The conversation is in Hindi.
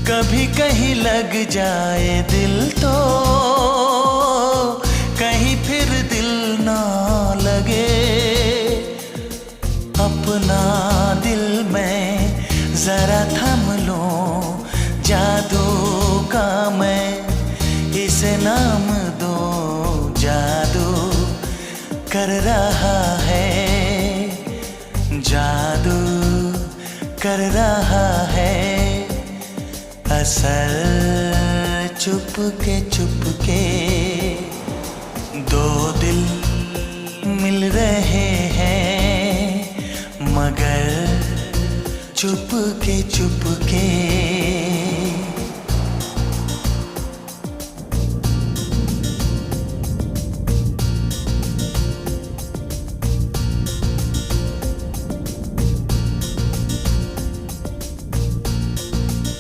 कभी कहीं लग जाए दिल तो कहीं फिर दिल ना लगे। अपना दिल में जरा थम लूं, जादू का मैं इसे नाम दूं। जादू कर रहा है, जादू कर रहा है। असल चुपके चुपके दो दिल मिल रहे हैं, मगर चुपके चुपके।